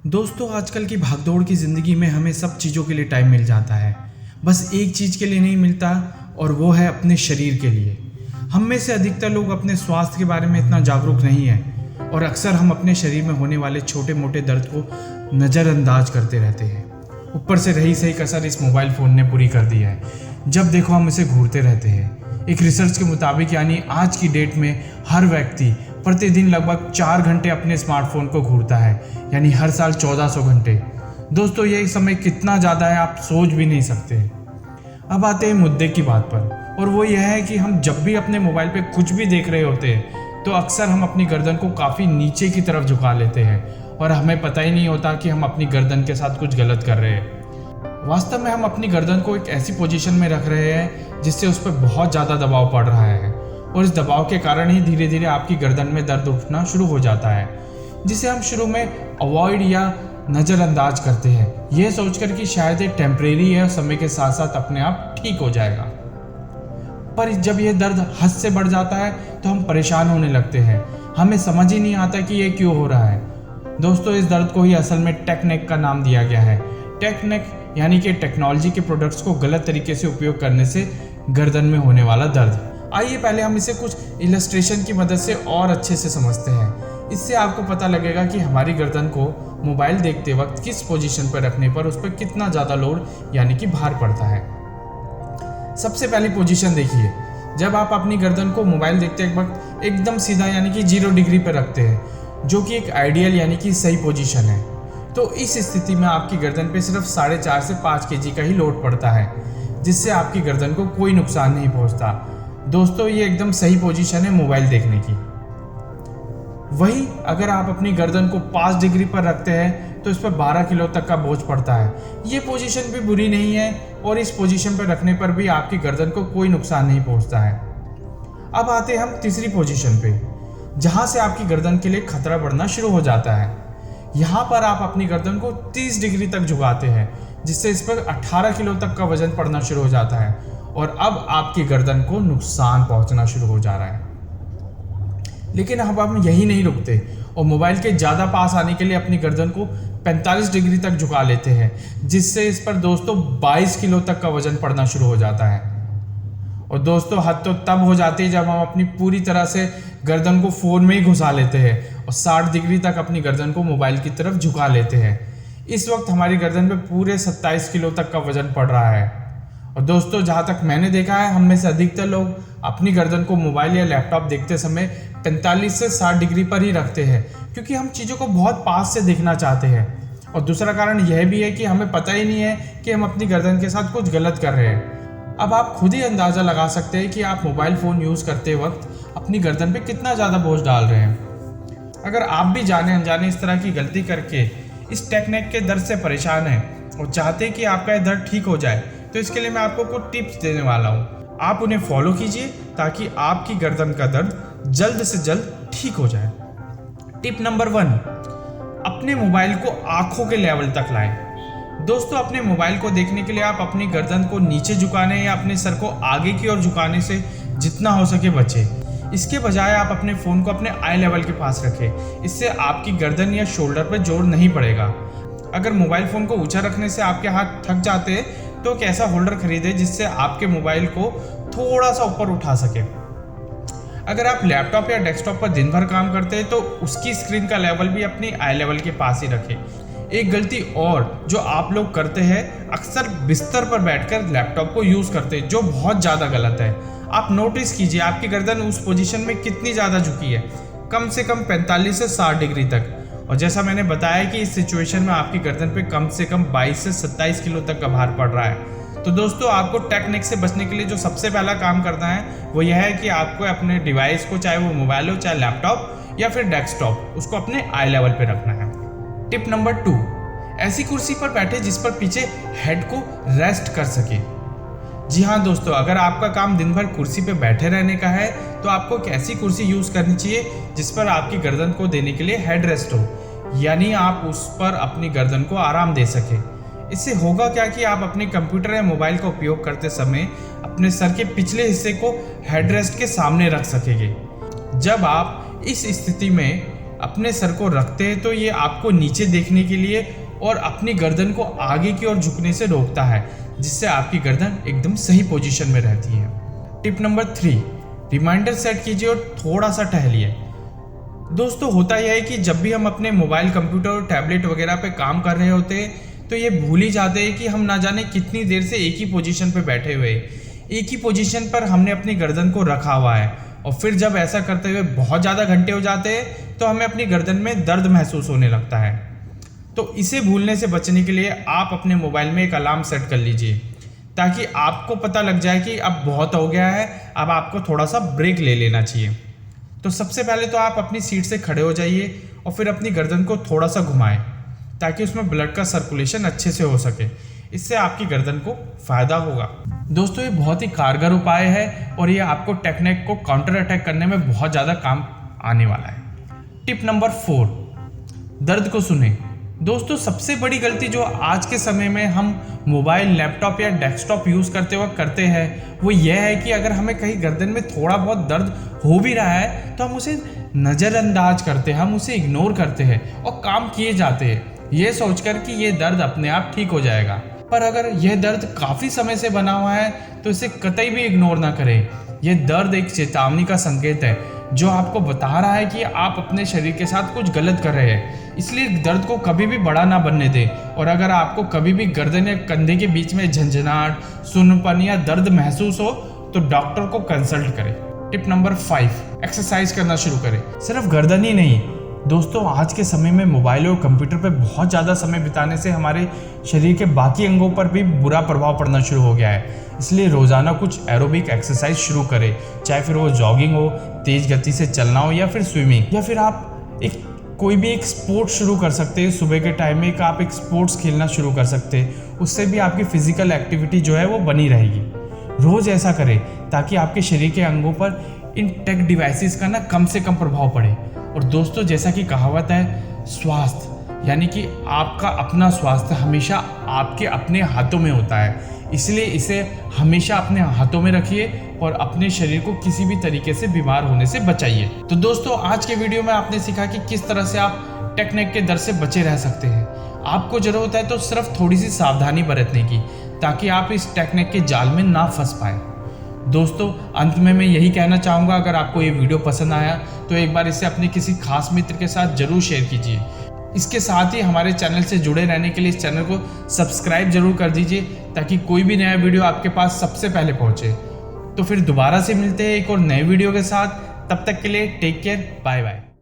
दोस्तों आजकल की भागदौड़ की ज़िंदगी में हमें सब चीज़ों के लिए टाइम मिल जाता है, बस एक चीज़ के लिए नहीं मिलता और वो है अपने शरीर के लिए। हम में से अधिकतर लोग अपने स्वास्थ्य के बारे में इतना जागरूक नहीं है और अक्सर हम अपने शरीर में होने वाले छोटे मोटे दर्द को नज़रअंदाज करते रहते हैं। ऊपर से रही सही कसर इस मोबाइल फ़ोन ने पूरी कर दी है। जब देखो हम इसे घूरते रहते हैं। एक रिसर्च के मुताबिक यानी आज की डेट में हर व्यक्ति प्रतिदिन लगभग 4 घंटे अपने स्मार्टफोन को घूरता है, यानी हर साल 1400 घंटे। दोस्तों ये समय कितना ज़्यादा है आप सोच भी नहीं सकते। अब आते हैं मुद्दे की बात पर, और वो यह है कि हम जब भी अपने मोबाइल पे कुछ भी देख रहे होते हैं तो अक्सर हम अपनी गर्दन को काफ़ी नीचे की तरफ झुका लेते हैं और हमें पता ही नहीं होता कि हम अपनी गर्दन के साथ कुछ गलत कर रहे हैं। वास्तव में हम अपनी गर्दन को एक ऐसी पोजीशन में रख रहे हैं जिससे उस पर बहुत ज़्यादा दबाव पड़ रहा है, और इस दबाव के कारण ही धीरे धीरे आपकी गर्दन में दर्द उठना शुरू हो जाता है, जिसे हम शुरू में अवॉइड या नज़रअंदाज करते हैं, यह सोचकर कि शायद ये टेम्परेरी है और समय के साथ साथ अपने आप ठीक हो जाएगा। पर जब यह दर्द हद से बढ़ जाता है तो हम परेशान होने लगते हैं। हमें समझ ही नहीं आता कि ये क्यों हो रहा है। दोस्तों इस दर्द को ही असल में टेक नेक का नाम दिया गया है। टेक नेक यानी कि टेक्नोलॉजी के प्रोडक्ट्स को गलत तरीके से उपयोग करने से गर्दन में होने वाला दर्द। आइए पहले हम इसे कुछ इलस्ट्रेशन की मदद से और अच्छे से समझते हैं। इससे आपको पता लगेगा कि हमारी गर्दन को मोबाइल देखते वक्त किस पोजीशन पर रखने पर उस पर कितना ज़्यादा लोड यानी कि भार पड़ता है। सबसे पहली पोजीशन देखिए, जब आप अपनी गर्दन को मोबाइल देखते वक्त एकदम सीधा यानी कि 0 डिग्री पर रखते हैं, जो कि एक आइडियल यानी कि सही पोजीशन है, तो इस स्थिति में आपकी गर्दन पे सिर्फ 4.5 से 5 kg का ही लोड पड़ता है, जिससे आपकी गर्दन को कोई नुकसान नहीं पहुंचता। दोस्तों ये एकदम सही पोजीशन है मोबाइल देखने की। वही अगर आप अपनी गर्दन को 5 डिग्री पर रखते हैं तो इस पर 12 किलो तक का बोझ पड़ता है। ये पोजीशन भी बुरी नहीं है और इस पोजीशन पर रखने पर भी आपकी गर्दन को कोई नुकसान नहीं पहुंचता है। अब आते हैं हम तीसरी पोजीशन पे, जहां से आपकी गर्दन के लिए खतरा बढ़ना शुरू हो जाता है। यहाँ पर आप अपनी गर्दन को 30 डिग्री तक झुकाते हैं, जिससे इस पर 18 किलो तक का वजन पड़ना शुरू हो जाता है और अब आपकी गर्दन को नुकसान पहुंचना शुरू हो जा रहा है। लेकिन अब हम यही नहीं रुकते और मोबाइल के ज़्यादा पास आने के लिए अपनी गर्दन को 45 डिग्री तक झुका लेते हैं, जिससे इस पर दोस्तों 22 किलो तक का वजन पड़ना शुरू हो जाता है। और दोस्तों हद तो तब हो जाती है जब हम अपनी पूरी तरह से गर्दन को फ़ोन में ही घुसा लेते हैं और 60 डिग्री तक अपनी गर्दन को मोबाइल की तरफ झुका लेते हैं। इस वक्त हमारी गर्दन पे पूरे 27 किलो तक का वजन पड़ रहा है। और दोस्तों जहाँ तक मैंने देखा है, हम में से अधिकतर लोग अपनी गर्दन को मोबाइल या लैपटॉप देखते समय 45 से 60 डिग्री पर ही रखते हैं, क्योंकि हम चीज़ों को बहुत पास से देखना चाहते हैं। और दूसरा कारण यह भी है कि हमें पता ही नहीं है कि हम अपनी गर्दन के साथ कुछ गलत कर रहे हैं। अब आप खुद ही अंदाज़ा लगा सकते हैं कि आप मोबाइल फ़ोन यूज़ करते वक्त अपनी गर्दन पे कितना ज़्यादा बोझ डाल रहे हैं। अगर आप भी जाने अनजाने इस तरह की गलती करके इस टेक्निक के दर्द से परेशान हैं और चाहते हैं कि आपका यह दर्द ठीक हो जाए, तो इसके लिए मैं आपको कुछ टिप्स देने वाला हूँ। आप उन्हें फॉलो कीजिए ताकि आपकी गर्दन का दर्द जल्द से जल्द ठीक हो जाए। टिप नंबर 1, अपने मोबाइल को आँखों के लेवल तक लाएं। दोस्तों अपने मोबाइल को देखने के लिए आप अपनी गर्दन को नीचे झुकाने या अपने सर को आगे की ओर झुकाने से जितना हो सके बचें। इसके बजाय आप अपने फ़ोन को अपने आई लेवल के पास रखें। इससे आपकी गर्दन या शोल्डर पर जोर नहीं पड़ेगा। अगर मोबाइल फ़ोन को ऊंचा रखने से आपके हाथ थक जाते हैं तो एक ऐसा होल्डर खरीदें जिससे आपके मोबाइल को थोड़ा सा ऊपर उठा सके। अगर आप लैपटॉप या डेस्कटॉप पर दिन भर काम करते हैं तो उसकी स्क्रीन का लेवल भी अपनी आई लेवल के पास ही रखें। एक गलती और जो आप लोग करते हैं, अक्सर बिस्तर पर बैठकर लैपटॉप को यूज़ करते हैं, जो बहुत ज़्यादा गलत है। आप नोटिस कीजिए आपकी गर्दन उस पोजीशन में कितनी ज़्यादा झुकी है, कम से कम 45 से 60 डिग्री तक। और जैसा मैंने बताया कि इस सिचुएशन में आपकी गर्दन पे कम से कम 22 से 27 किलो तक का भार पड़ रहा है। तो दोस्तों आपको टेक्निक से बचने के लिए जो सबसे पहला काम करना है वो यह है कि आपको अपने डिवाइस को, चाहे वो मोबाइल हो चाहे लैपटॉप या फिर डेस्कटॉप, उसको अपने आई लेवल पे रखना है। टिप नंबर 2, ऐसी कुर्सी पर बैठे जिस पर पीछे हेड को रेस्ट कर सके। जी हाँ दोस्तों, अगर आपका काम दिन भर कुर्सी पे बैठे रहने का है तो आपको एक ऐसी कुर्सी यूज़ करनी चाहिए जिस पर आपकी गर्दन को देने के लिए हेड रेस्ट हो, यानी आप उस पर अपनी गर्दन को आराम दे सकें। इससे होगा क्या कि आप अपने कंप्यूटर या मोबाइल का उपयोग करते समय अपने सर के पिछले हिस्से को हेड रेस्ट के सामने रख सकेंगे। जब आप इस स्थिति में अपने सर को रखते हैं तो ये आपको नीचे देखने के लिए और अपनी गर्दन को आगे की ओर झुकने से रोकता है, जिससे आपकी गर्दन एकदम सही पोजीशन में रहती है। टिप नंबर 3, रिमाइंडर सेट कीजिए और थोड़ा सा टहलिए। दोस्तों होता यह है कि जब भी हम अपने मोबाइल, कंप्यूटर और टैबलेट वगैरह पे काम कर रहे होते हैं तो ये भूल ही जाते हैं कि हम ना जाने कितनी देर से एक ही पोजीशन पे बैठे हुए हैं, एक ही पोजीशन पर हमने अपनी गर्दन को रखा हुआ है। और फिर जब ऐसा करते हुए बहुत ज़्यादा घंटे हो जाते हैं तो हमें अपनी गर्दन में दर्द महसूस होने लगता है। तो इसे भूलने से बचने के लिए आप अपने मोबाइल में एक अलार्म सेट कर लीजिए, ताकि आपको पता लग जाए कि अब बहुत हो गया है, अब आपको थोड़ा सा ब्रेक ले लेना चाहिए। तो सबसे पहले तो आप अपनी सीट से खड़े हो जाइए और फिर अपनी गर्दन को थोड़ा सा घुमाएं, ताकि उसमें ब्लड का सर्कुलेशन अच्छे से हो सके। इससे आपकी गर्दन को फ़ायदा होगा। दोस्तों ये बहुत ही कारगर उपाय है और ये आपको टेक्निक को काउंटर अटैक करने में बहुत ज़्यादा काम आने वाला है। टिप नंबर 4, दर्द को सुने। दोस्तों सबसे बड़ी गलती जो आज के समय में हम मोबाइल, लैपटॉप या डेस्कटॉप यूज़ करते वक्त करते हैं वो यह है कि अगर हमें कहीं गर्दन में थोड़ा बहुत दर्द हो भी रहा है तो हम उसे नज़रअंदाज करते हैं, हम उसे इग्नोर करते हैं और काम किए जाते हैं, ये सोचकर कि ये दर्द अपने आप ठीक हो जाएगा। पर अगर यह दर्द काफ़ी समय से बना हुआ है तो इसे कतई भी इग्नोर ना करें। यह दर्द एक चेतावनी का संकेत है जो आपको बता रहा है कि आप अपने शरीर के साथ कुछ गलत कर रहे हैं। इसलिए दर्द को कभी भी बड़ा ना बनने दें। और अगर आपको कभी भी गर्दन या कंधे के बीच में झंझनाहट, सुन्नपन या दर्द महसूस हो तो डॉक्टर को कंसल्ट करें। टिप नंबर 5, एक्सरसाइज करना शुरू करें। सिर्फ गर्दन ही नहीं दोस्तों, आज के समय में मोबाइल और कंप्यूटर पर बहुत ज़्यादा समय बिताने से हमारे शरीर के बाकी अंगों पर भी बुरा प्रभाव पड़ना शुरू हो गया है। इसलिए रोज़ाना कुछ एरोबिक एक्सरसाइज शुरू करें, चाहे फिर वो जॉगिंग हो, तेज़ गति से चलना हो या फिर स्विमिंग, या फिर आप कोई भी एक स्पोर्ट्स शुरू कर सकते हैं। सुबह के टाइम में आप एक स्पोर्ट्स खेलना शुरू कर सकते हैं, उससे भी आपकी फिजिकल एक्टिविटी जो है वो बनी रहेगी। रोज़ ऐसा करें ताकि आपके शरीर के अंगों पर इन टेक डिवाइसेस का ना कम से कम प्रभाव पड़े। और दोस्तों जैसा कि कहावत है, स्वास्थ्य यानी कि आपका अपना स्वास्थ्य हमेशा आपके अपने हाथों में होता है, इसलिए इसे हमेशा अपने हाथों में रखिए और अपने शरीर को किसी भी तरीके से बीमार होने से बचाइए। तो दोस्तों आज के वीडियो में आपने सीखा कि किस तरह से आप टेक्निक के डर से बचे रह सकते हैं। आपको ज़रूरत है तो सिर्फ थोड़ी सी सावधानी बरतने की, ताकि आप इस टेक्निक के जाल में ना फंस पाए। दोस्तों अंत में मैं यही कहना चाहूँगा, अगर आपको ये वीडियो पसंद आया तो एक बार इसे अपने किसी खास मित्र के साथ ज़रूर शेयर कीजिए। इसके साथ ही हमारे चैनल से जुड़े रहने के लिए इस चैनल को सब्सक्राइब जरूर कर दीजिए, ताकि कोई भी नया वीडियो आपके पास सबसे पहले पहुँचे। तो फिर दोबारा से मिलते हैं एक और नए वीडियो के साथ। तब तक के लिए टेक केयर, बाय बाय।